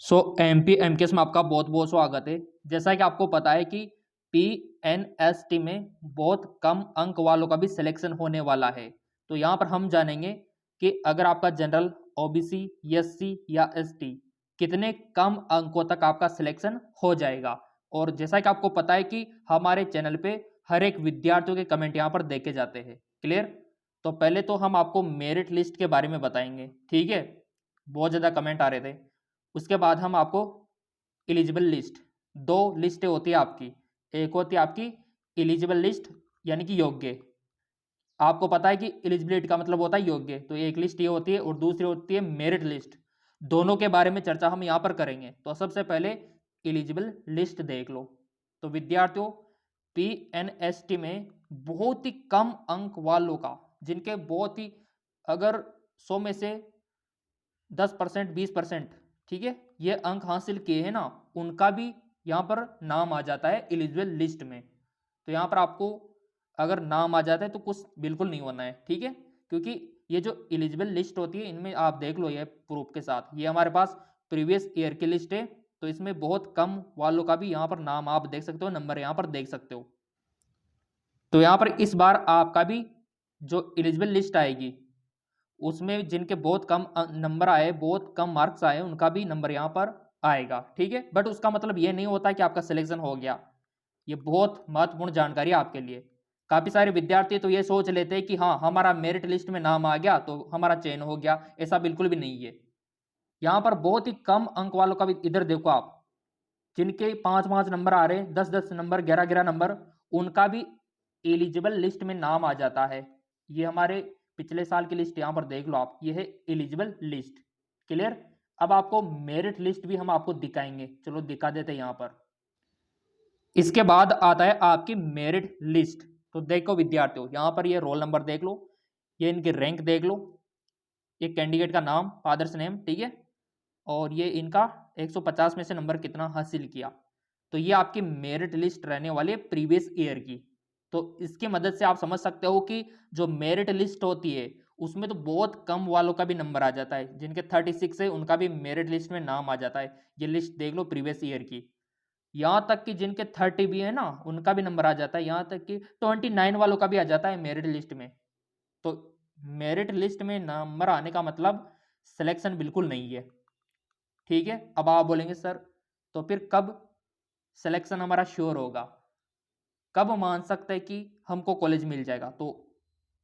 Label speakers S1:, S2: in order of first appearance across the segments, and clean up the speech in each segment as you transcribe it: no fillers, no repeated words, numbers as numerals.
S1: MP MKS में आपका बहुत बहुत स्वागत है। जैसा कि आपको पता है कि पीएनएसटी में बहुत कम अंक वालों का भी सिलेक्शन होने वाला है। तो यहाँ पर हम जानेंगे कि अगर आपका जनरल, ओबीसी, एससी या एसटी कितने कम अंकों तक आपका सिलेक्शन हो जाएगा। और जैसा कि आपको पता है कि हमारे चैनल पे हर एक विद्यार्थियों के कमेंट यहाँ पर देखे जाते हैं। क्लियर? तो पहले तो हम आपको मेरिट लिस्ट के बारे में बताएंगे, ठीक है। बहुत ज़्यादा कमेंट आ रहे थे। उसके बाद हम आपको एलिजिबल लिस्ट, दो लिस्टें होती है आपकी। एक होती है आपकी एलिजिबल लिस्ट यानी कि योग्य। आपको पता है कि एलिजिबिलिटी का मतलब होता है योग्य, तो एक लिस्ट ये होती है और दूसरी होती है मेरिट लिस्ट। दोनों के बारे में चर्चा हम यहाँ पर करेंगे। तो सबसे पहले एलिजिबल लिस्ट देख लो। तो विद्यार्थियों, पीएनएसटी में बहुत ही कम अंक वालों का, जिनके बहुत ही, अगर 100 में से 10%, 20%, ठीक है, ये अंक हासिल किए हैं ना, उनका भी यहाँ पर नाम आ जाता है एलिजिबल लिस्ट में। तो यहाँ पर आपको अगर नाम आ जाता है तो कुछ बिल्कुल नहीं होना है, ठीक है। क्योंकि ये जो एलिजिबल लिस्ट होती है, इनमें आप देख लो, ये प्रूफ के साथ, ये हमारे पास प्रीवियस ईयर की लिस्ट है। तो इसमें बहुत कम वालों का भी यहाँ पर नाम आप देख सकते हो, नंबर यहाँ पर देख सकते हो। तो यहाँ पर इस बार आपका भी जो एलिजिबल लिस्ट आएगी, उसमें जिनके बहुत कम नंबर आए, बहुत कम मार्क्स आए, उनका भी नंबर यहाँ पर आएगा, ठीक है। बट उसका मतलब ये नहीं होता कि आपका सिलेक्शन हो गया। ये बहुत महत्वपूर्ण जानकारी है आपके लिए। काफ़ी सारे विद्यार्थी तो ये सोच लेते हैं कि हाँ, हमारा मेरिट लिस्ट में नाम आ गया तो हमारा चयन हो गया। ऐसा बिल्कुल भी नहीं है। यहाँ पर बहुत ही कम अंक वालों का भी, इधर देखो आप, जिनके 5-5 नंबर आ रहे हैं, 10-10 नंबर, 11-11 नंबर, उनका भी एलिजिबल लिस्ट में नाम आ जाता है। ये हमारे पिछले साल की लिस्ट यहाँ पर देख लो आप, ये है एलिजिबल लिस्ट। क्लियर? अब आपको मेरिट लिस्ट भी हम आपको दिखाएंगे, चलो दिखा देते हैं यहाँ पर। इसके बाद आता है आपकी मेरिट लिस्ट। तो देखो विद्यार्थियों, यहाँ पर ये रोल नंबर देख लो, ये इनकी रैंक देख लो, ये कैंडिडेट का नाम, फादर्स नेम, ठीक है, और ये इनका 150 में से नंबर कितना हासिल किया। तो ये आपकी मेरिट लिस्ट रहने वाली है प्रीवियस ईयर की। तो इसकी मदद से आप समझ सकते हो कि जो मेरिट लिस्ट होती है, उसमें तो बहुत कम वालों का भी नंबर आ जाता है। जिनके 36 है, उनका भी मेरिट लिस्ट में नाम आ जाता है। ये लिस्ट देख लो प्रीवियस ईयर की। यहाँ तक कि जिनके 30 भी है ना, उनका भी नंबर आ जाता है। यहाँ तक कि 29 वालों का भी आ जाता है मेरिट लिस्ट में। तो मेरिट लिस्ट में नंबर आने का मतलब सिलेक्शन बिल्कुल नहीं है, ठीक है। अब आप बोलेंगे सर, तो फिर कब सिलेक्शन हमारा श्योर होगा, कब मान सकते हैं कि हमको कॉलेज मिल जाएगा? तो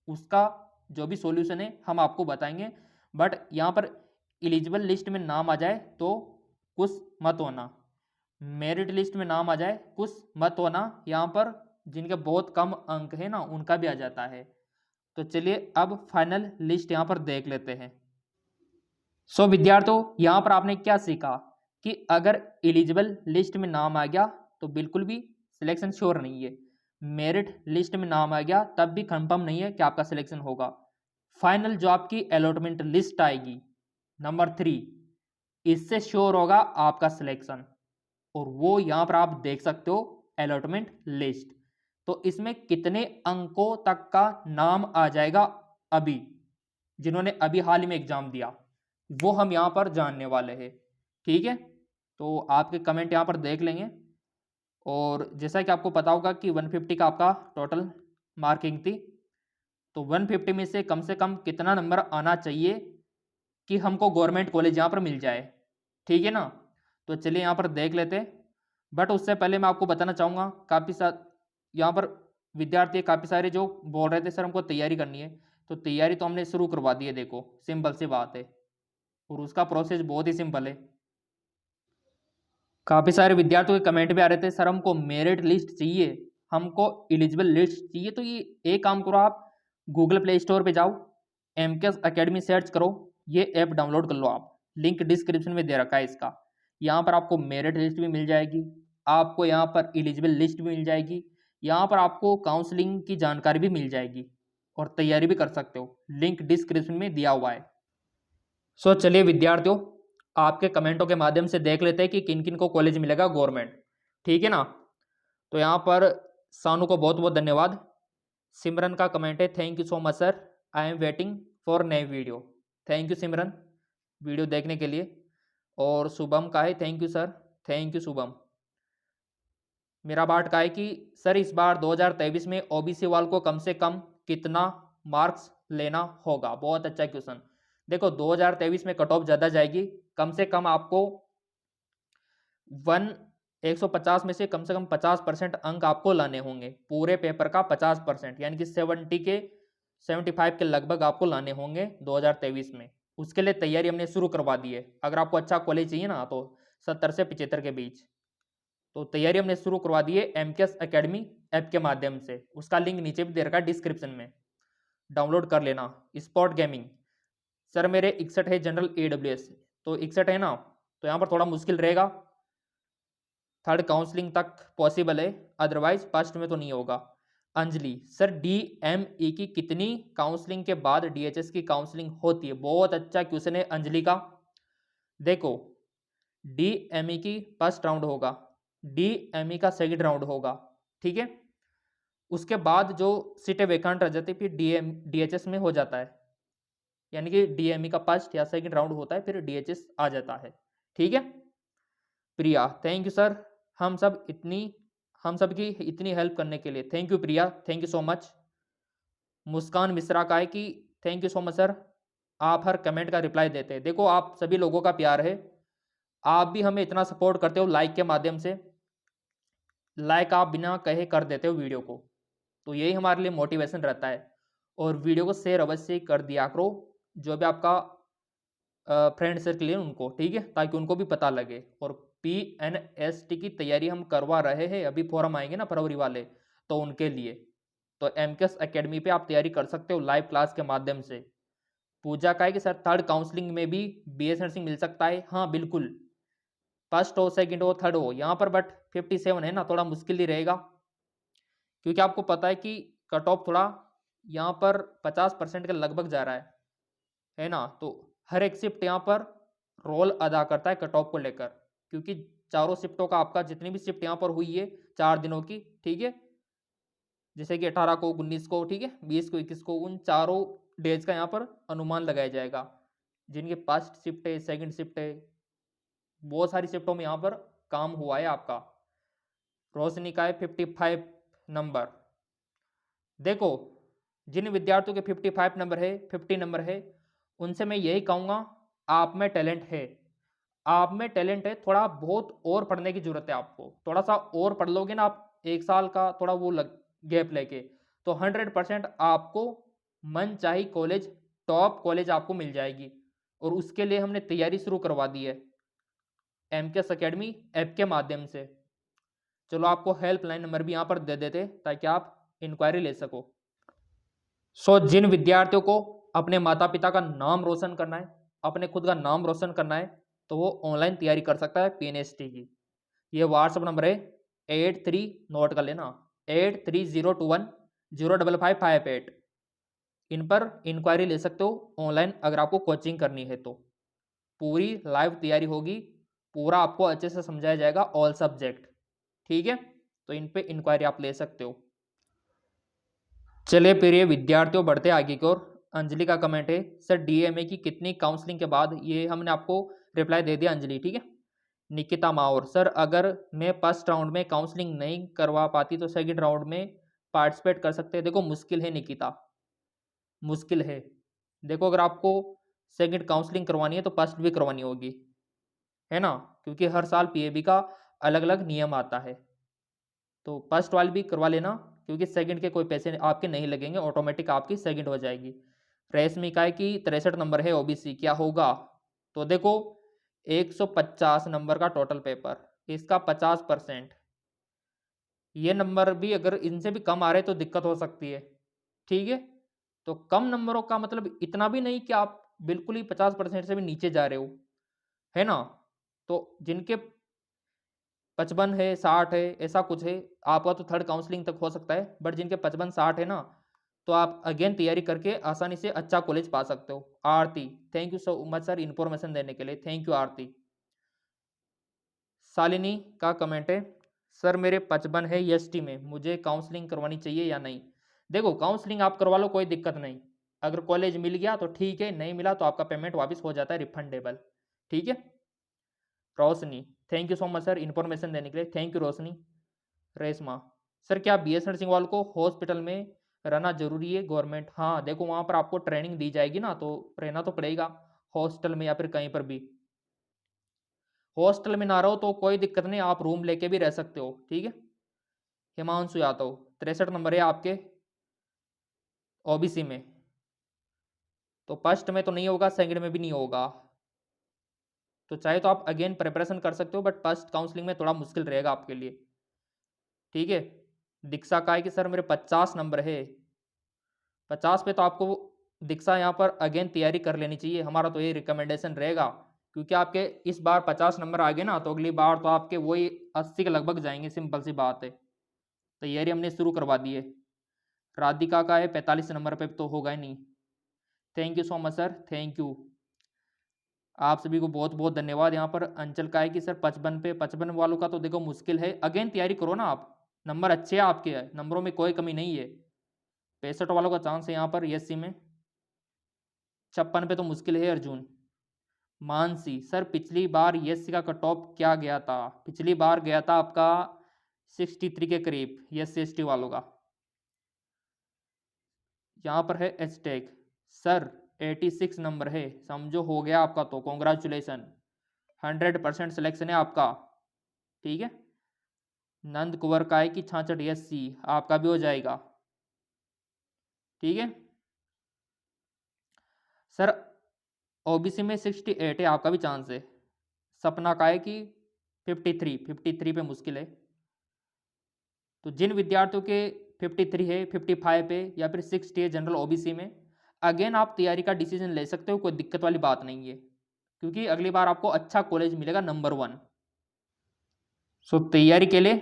S1: उसका जो भी सॉल्यूशन है हम आपको बताएंगे। बट यहाँ पर एलिजिबल लिस्ट में नाम आ जाए तो कुछ मत होना, मेरिट लिस्ट में नाम आ जाए कुछ मत होना। यहाँ पर जिनके बहुत कम अंक है ना, उनका भी आ जाता है। तो चलिए अब फाइनल लिस्ट यहाँ पर देख लेते हैं। विद्यार्थियों, यहाँ पर आपने क्या सीखा कि अगर एलिजिबल लिस्ट में नाम आ गया तो बिल्कुल भी सिलेक्शन श्योर नहीं है। मेरिट लिस्ट में नाम आ गया तब भी कंफर्म नहीं है कि आपका सिलेक्शन होगा। फाइनल जो आपकी अलॉटमेंट लिस्ट आएगी, नंबर 3, इससे श्योर होगा आपका सिलेक्शन। और वो यहाँ पर आप देख सकते हो, अलॉटमेंट लिस्ट। तो इसमें कितने अंकों तक का नाम आ जाएगा अभी, जिन्होंने अभी हाल ही में एग्जाम दिया, वो हम यहाँ पर जानने वाले हैं, ठीक है। तो आपके कमेंट यहाँ पर देख लेंगे। और जैसा कि आपको पता होगा कि 150 का आपका टोटल मार्किंग थी। तो 150 में से कम कितना नंबर आना चाहिए कि हमको गवर्नमेंट कॉलेज यहाँ पर मिल जाए, ठीक है ना। तो चलिए यहाँ पर देख लेते हैं। बट उससे पहले मैं आपको बताना चाहूँगा, काफ़ी यहाँ पर विद्यार्थी काफ़ी सारे जो बोल रहे थे सर हमको तैयारी करनी है, तो तैयारी तो हमने शुरू करवा दी है। देखो सिंपल सी बात है, और उसका प्रोसेस बहुत ही सिंपल है। काफ़ी सारे विद्यार्थियों के कमेंट भी आ रहे थे, सर हमको मेरिट लिस्ट चाहिए, हमको एलिजिबल लिस्ट चाहिए। तो ये एक काम करो, आप गूगल प्ले स्टोर पे जाओ, एमकेएस एकेडमी सर्च करो, ये ऐप डाउनलोड कर लो आप। लिंक डिस्क्रिप्शन में दे रखा है इसका। यहाँ पर आपको मेरिट लिस्ट भी मिल जाएगी, आपको यहाँ पर एलिजिबल लिस्ट भी मिल जाएगी, यहाँ पर आपको काउंसलिंग की जानकारी भी मिल जाएगी, और तैयारी भी कर सकते हो। लिंक डिस्क्रिप्शन में दिया हुआ है। चलिए विद्यार्थियों, आपके कमेंटों के माध्यम से देख लेते हैं कि किन किन को कॉलेज मिलेगा गवर्नमेंट, ठीक है ना। तो यहाँ पर सानू को बहुत बहुत धन्यवाद। सिमरन का कमेंट है, thank you so much sir, I am waiting for नई video. Thank you Simran, video देखने के लिए। और शुभम का है, thank you sir, thank you Shubham. मेरा बाट का है कि सर इस बार 2023 में ओबीसी वाल को कम से कम कितना मार्क्स लेना होगा। बहुत अच्छा क्वेश्चन। देखो 2023 में कट ऑफ ज़्यादा जाएगी, कम से कम आपको 150 में से कम 50% अंक आपको लाने होंगे। पूरे पेपर का 50% यानी कि 75 के लगभग आपको लाने होंगे 2023 में। उसके लिए तैयारी हमने शुरू करवा दी है। अगर आपको अच्छा कॉलेज चाहिए ना तो 70 से 75 के बीच, तो तैयारी हमने शुरू करवा दी है एमकेएस एकेडमी ऐप के माध्यम से। उसका लिंक नीचे भी दे रखा है डिस्क्रिप्शन में, डाउनलोड कर लेना। स्पॉट गेमिंग सर मेरे 61 है जनरल AWS, तो 61 है ना, तो यहाँ पर थोड़ा मुश्किल रहेगा। थर्ड काउंसलिंग तक पॉसिबल है, अदरवाइज फर्स्ट में तो नहीं होगा। अंजलि सर DME की कितनी काउंसलिंग के बाद DHS की काउंसलिंग होती है? बहुत अच्छा क्वेश्चन है अंजलि का। देखो DME की फर्स्ट राउंड होगा, DME का सेकंड राउंड होगा, ठीक है। उसके बाद जो सीटें वैकेंट रह जाती है फिर DHS में हो जाता है, यानी कि DME का फर्स्ट या सेकंड राउंड होता है फिर DHS आ जाता है, ठीक है। प्रिया थैंक यू सर, हम सब की इतनी हेल्प करने के लिए thank you Priya, thank you so much. Muskan Mishra का है कि thank you so much sir, आप हर कमेंट का रिप्लाई देते हैं। देखो आप सभी लोगों का प्यार है, आप भी हमें इतना सपोर्ट करते हो लाइक के माध्यम से। लाइक आप बिना कहे कर देते हो वीडियो को, तो यही हमारे लिए मोटिवेशन रहता है। और वीडियो को शेयर अवश्य कर दिया करो जो भी आपका फ्रेंड सर्कल है उनको, ठीक है, ताकि उनको भी पता लगे। और PNST की तैयारी हम करवा रहे हैं, अभी फॉर्म आएंगे ना फरवरी वाले, तो उनके लिए तो एमकेएस एकेडमी पे आप तैयारी कर सकते हो लाइव क्लास के माध्यम से। पूजा का है कि सर थर्ड काउंसलिंग में भी BS नर्सिंग मिल सकता है? हाँ बिल्कुल, फर्स्ट हो सेकंड हो थर्ड हो यहाँ पर, बट 57 है ना, थोड़ा मुश्किल ही रहेगा, क्योंकि आपको पता है कि कट ऑफ थोड़ा यहाँ पर 50% के लगभग जा रहा है ना। तो हर एक शिफ्ट यहाँ पर रोल अदा करता है कट ऑफ को लेकर, क्योंकि चारों शिफ्टों का आपका जितनी भी शिफ्ट यहाँ पर हुई है 4 दिनों की, ठीक है, जैसे कि 18 को 19 को, ठीक है, 20 को 21 को, उन चारों डेज का यहाँ पर अनुमान लगाया जाएगा। जिनके फर्स्ट शिफ्ट है सेकंड शिफ्ट है, बहुत सारी शिफ्टों में यहाँ पर काम हुआ है आपका। रोशनी का है 55 नंबर। देखो जिन विद्यार्थियों के 55 नंबर है, 50 नंबर है, उनसे मैं यही कहूँगा आप में टैलेंट है, आप में टैलेंट है, थोड़ा बहुत और पढ़ने की जरूरत है आपको। थोड़ा सा और पढ़ लोगे ना आप, एक साल का थोड़ा वो गैप लेके, तो 100% आपको मन चाही कॉलेज, टॉप कॉलेज आपको मिल जाएगी। और उसके लिए हमने तैयारी शुरू करवा दी है एमकेएस एकेडमी ऐप के माध्यम से। चलो आपको हेल्पलाइन नंबर भी यहाँ पर दे देते ताकि आप इंक्वायरी ले सको। जिन विद्यार्थियों को अपने माता पिता का नाम रोशन करना है, अपने खुद का नाम रोशन करना है, तो वो ऑनलाइन तैयारी कर सकता है PNST की। ये व्हाट्सअप नंबर है 83, नोट कर लेना, 8302105558। इन पर इंक्वायरी ले सकते हो ऑनलाइन अगर आपको कोचिंग करनी है तो। पूरी लाइव तैयारी होगी, पूरा आपको अच्छे से समझाया जाएगा ऑल सब्जेक्ट, ठीक है। तो इन पे इंक्वायरी आप ले सकते हो। चलिए प्रिय विद्यार्थियों बढ़ते आगे की ओर। अंजलि का कमेंट है सर DMA की कितनी काउंसलिंग के बाद, ये हमने आपको रिप्लाई दे दिया अंजलि, ठीक है। निकिता माउर सर अगर मैं फर्स्ट राउंड में काउंसलिंग नहीं करवा पाती तो सेकंड राउंड में पार्टिसिपेट कर सकते हैं? देखो मुश्किल है निकिता, मुश्किल है। देखो अगर आपको सेकंड काउंसलिंग करवानी है तो फर्स्ट भी करवानी होगी, है ना, क्योंकि हर साल PAB का अलग अलग नियम आता है। तो फर्स्ट वाली भी करवा लेना, क्योंकि सेकंड के कोई पैसे आपके नहीं लगेंगे, ऑटोमेटिक आपकी सेकंड हो जाएगी। रेशमी का है कि 63 नंबर है OBC, क्या होगा? तो देखो 150 नंबर का टोटल पेपर, इसका 50%, ये नंबर भी अगर इनसे भी कम आ रहे तो दिक्कत हो सकती है, ठीक है। तो कम नंबरों का मतलब इतना भी नहीं कि आप बिल्कुल ही 50% से भी नीचे जा रहे हो, है ना। तो जिनके 55 है 60 है ऐसा कुछ है, आपका तो थर्ड काउंसलिंग तक हो सकता है, बट जिनके 55-60 है ना, तो आप अगेन तैयारी करके आसानी से अच्छा कॉलेज पा सकते हो। Aarti thank you so much sir information देने के लिए, थैंक यू आरती। शालिनी का कमेंट है सर मेरे 55 है EST में, मुझे काउंसलिंग करवानी चाहिए या नहीं? देखो काउंसलिंग आप करवा लो, कोई दिक्कत नहीं। अगर कॉलेज मिल गया तो ठीक है, नहीं मिला तो आपका पेमेंट वापस हो जाता है, रिफंडेबल, ठीक है। Roshni, thank you so much sir information देने के लिए, thank you Roshni. Reshma, sir क्या BS नर्सिंग वालों को हॉस्पिटल में रहना जरूरी है गवर्नमेंट? हाँ देखो, वहाँ पर आपको ट्रेनिंग दी जाएगी ना, तो रहना तो पड़ेगा हॉस्टल में या फिर कहीं पर भी। हॉस्टल में ना रहो तो कोई दिक्कत नहीं, आप रूम लेके भी रह सकते हो, ठीक है। हिमांशु यादव, 63 नंबर है आपके OBC में, तो फर्स्ट में तो नहीं होगा, सेकंड में भी नहीं होगा, तो चाहे तो आप अगेन प्रिपरेशन कर सकते हो, बट फर्स्ट काउंसलिंग में थोड़ा मुश्किल रहेगा आपके लिए, ठीक है। दीक्षा का है कि सर मेरे 50 नंबर है, 50 पे तो आपको दीक्षा यहाँ पर अगेन तैयारी कर लेनी चाहिए, हमारा तो ये रिकमेंडेशन रहेगा, क्योंकि आपके इस बार 50 नंबर आ गए ना, तो अगली बार तो आपके वही 80 के लगभग जाएंगे, सिंपल सी बात है। तैयारी हमने शुरू करवा दी है। राधिका का है 45 नंबर पे, तो होगा ही नहीं। Thank you so much sir, thank you, आप सभी को बहुत बहुत धन्यवाद। यहाँ पर अंचल का है कि सर 55 पे, 55 वालों का तो देखो मुश्किल है, अगेन तैयारी करो ना आप, नंबर अच्छे हैं आपके, नंबरों में कोई कमी नहीं है। 65 वालों का चांस है यहाँ पर ESC में। 56 पे तो मुश्किल है अर्जुन। मानसी, सर पिछली बार ESC का कट ऑफ क्या गया था? पिछली बार गया था आपका 63 के करीब ESC ST वालों का। यहाँ पर है एचटेक, सर 86 नंबर है, समझो हो गया आपका, तो कॉन्ग्रेचुलेसन, 100% सिलेक्शन है आपका, ठीक है। नंद कुंवर का है कि 66 ESC, आपका भी हो जाएगा, ठीक है। सर OBC में 68 है, आपका भी चांस है। सपना का है कि 53 पे मुश्किल है, तो जिन विद्यार्थियों के 53 है, 55 पे या फिर 60 है जनरल OBC में, अगेन आप तैयारी का डिसीजन ले सकते हो, कोई दिक्कत वाली बात नहीं है, क्योंकि अगली बार आपको अच्छा कॉलेज मिलेगा नंबर 1। सो तैयारी के लिए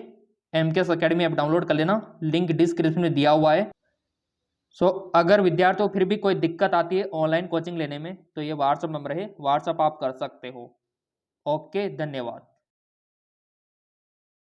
S1: MKS अकेडमी ऐप डाउनलोड कर लेना, लिंक डिस्क्रिप्शन में दिया हुआ है। सो अगर विद्यार्थियों को फिर भी कोई दिक्कत आती है ऑनलाइन कोचिंग लेने में, तो ये WhatsApp नंबर है, WhatsApp आप कर सकते हो। ओके, धन्यवाद।